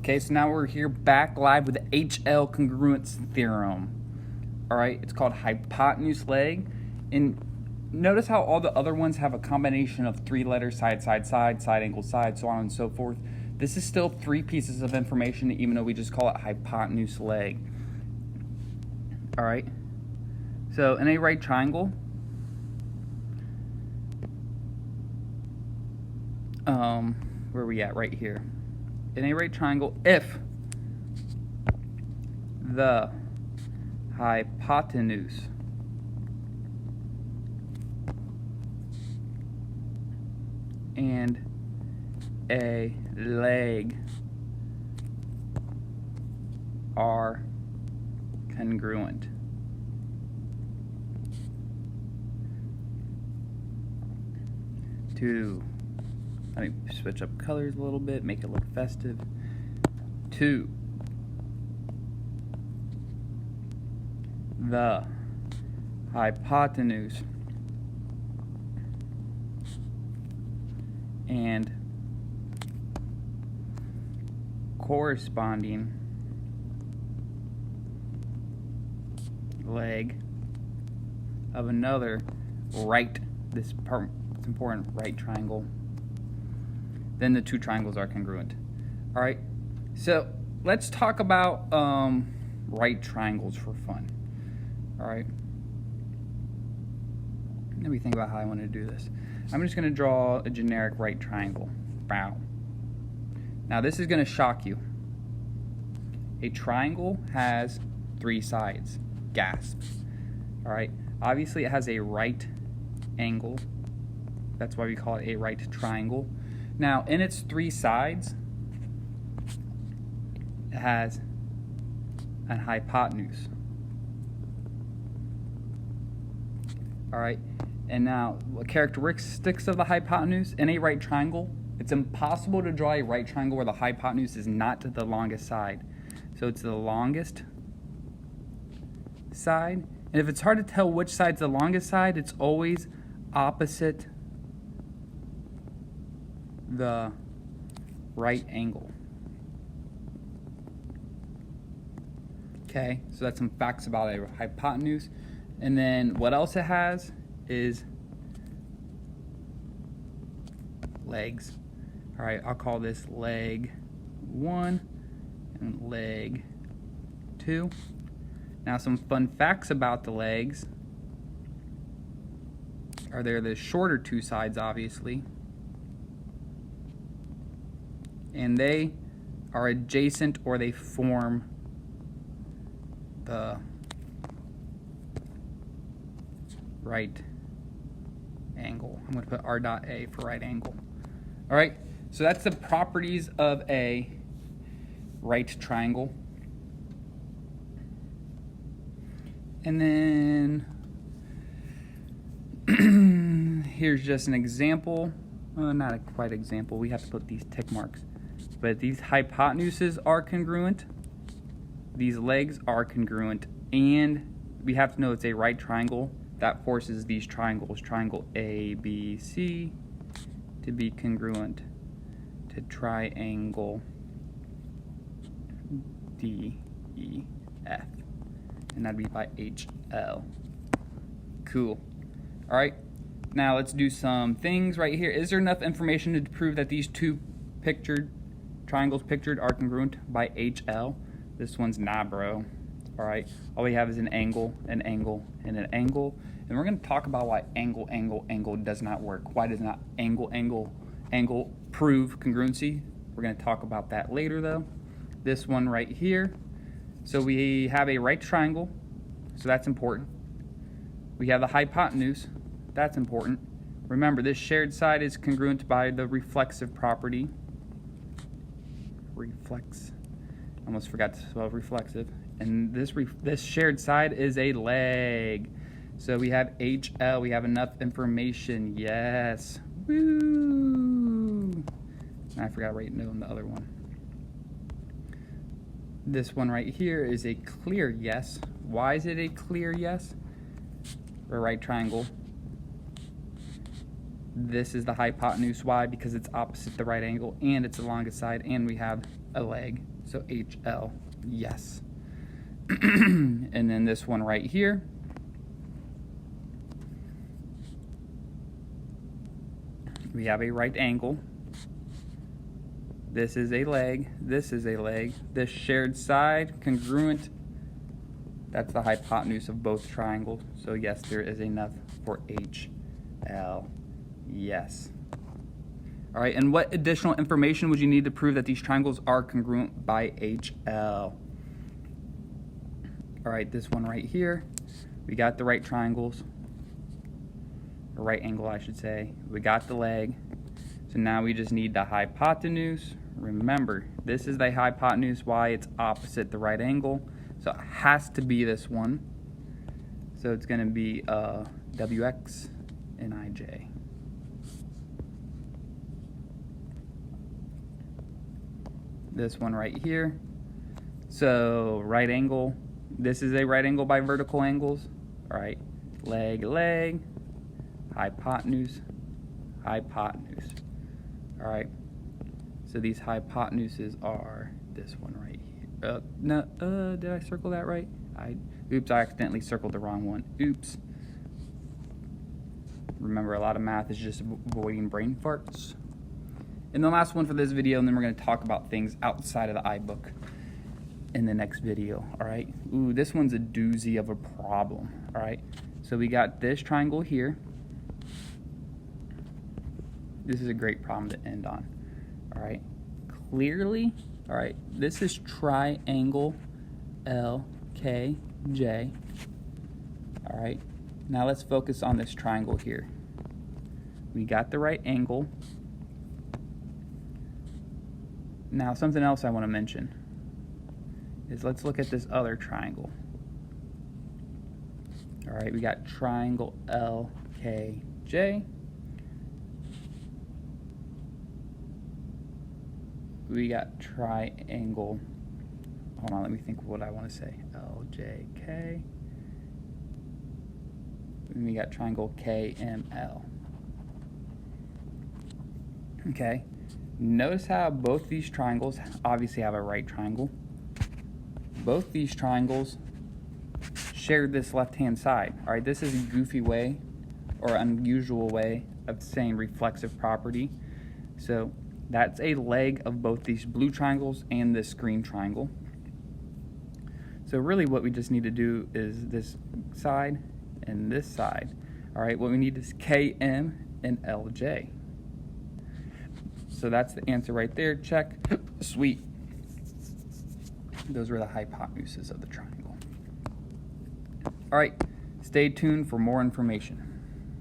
Okay, so now we're here back live with the HL congruence theorem. All right, it's called hypotenuse leg. And notice how all the other ones have a combination of 3 letters, side, side, side, side, angle, side, so on and so forth. This is still 3 pieces of information, even though we just call it hypotenuse leg. All right, so in a right triangle, where are we at? Right here. In a right triangle, if the hypotenuse and a leg are congruent, let me switch up colors a little bit, make it look festive. 2, the hypotenuse and corresponding leg of another right, this part, it's important, right triangle, then the 2 triangles are congruent. All right, so let's talk about right triangles for fun. All right, let me think about how I want to do this. I'm just going to draw a generic right triangle. Wow. Now this is going to shock you. A triangle has 3 sides. Gasp. All right, obviously it has a right angle. That's why we call it a right triangle. Now, in its 3 sides, it has a hypotenuse. All right, and now, what characteristics of the hypotenuse in a right triangle? It's impossible to draw a right triangle where the hypotenuse is not the longest side. So it's the longest side, and if it's hard to tell which side's the longest side, it's always opposite the right angle. Okay, so that's some facts about a hypotenuse. And then what else it has is legs. All right, I'll call this leg 1 and leg 2. Now some fun facts about the legs are they're the shorter 2 sides, obviously, and they are adjacent or they form the right angle. I'm going to put R dot A for right angle. All right, so that's the properties of a right triangle. And then here's just an example. Not a quite example. We have to put these tick marks. But these hypotenuses are congruent. These legs are congruent. And we have to know it's a right triangle. That forces these triangles, triangle A, B, C, to be congruent to triangle D, E, F. And that'd be by HL. Cool. All right, now let's do some things right here. Is there enough information to prove that these 2 triangles pictured are congruent by HL? This one's nah, bro. All right, all we have is an angle, an angle, and an angle. And we're gonna talk about why angle, angle, angle does not work. Why does not angle, angle, angle prove congruency? We're gonna talk about that later though. This one right here. So we have a right triangle, so that's important. We have the hypotenuse, that's important. Remember, this shared side is congruent by the reflexive property. Almost forgot to spell reflexive. And this shared side is a leg. So we have HL, we have enough information, yes. Woo! And I forgot to write no on the other one. This one right here is a clear yes. Why is it a clear yes? For a right triangle. This is the hypotenuse. Why? Because it's opposite the right angle and it's the longest side, and we have a leg. So HL, yes. And then this one right here, we have a right angle. This is a leg. This is a leg. This shared side, congruent, that's the hypotenuse of both triangles. So yes, there is enough for HL. Yes. All right, and what additional information would you need to prove that these triangles are congruent by HL? All right, this one right here, we got the right triangles, or right angle, I should say. We got the leg. So now we just need the hypotenuse. Remember, this is the hypotenuse. Why? It's opposite the right angle. So it has to be this one. So it's going to be WX and IJ. This one right here. So right angle. This is a right angle by vertical angles. All right. Leg, leg. Hypotenuse, hypotenuse. All right. So these hypotenuses are this one right here. Did I circle that right? Oops, I accidentally circled the wrong one. Oops. Remember, a lot of math is just avoiding brain farts. And the last one for this video, and then we're going to talk about things outside of the iBook in the next video. All right. Ooh, this one's a doozy of a problem. All right. So we got this triangle here. This is a great problem to end on. All right. Clearly, all right, this is triangle LKJ. All right. Now let's focus on this triangle here. We got the right angle. Now, something else I want to mention is let's look at this other triangle. All right, we got triangle LKJ. We got triangle, hold on, let me think what I want to say. LJK. And we got triangle KML. Okay. Notice how both these triangles obviously have a right triangle. Both these triangles share this left-hand side. All right, this is a goofy way or unusual way of saying reflexive property. So that's a leg of both these blue triangles and this green triangle. So really what we just need to do is this side and this side. All right, what we need is KM and LJ. So that's the answer right there. Check. Sweet. Those were the hypotenuses of the triangle. All right, stay tuned for more information.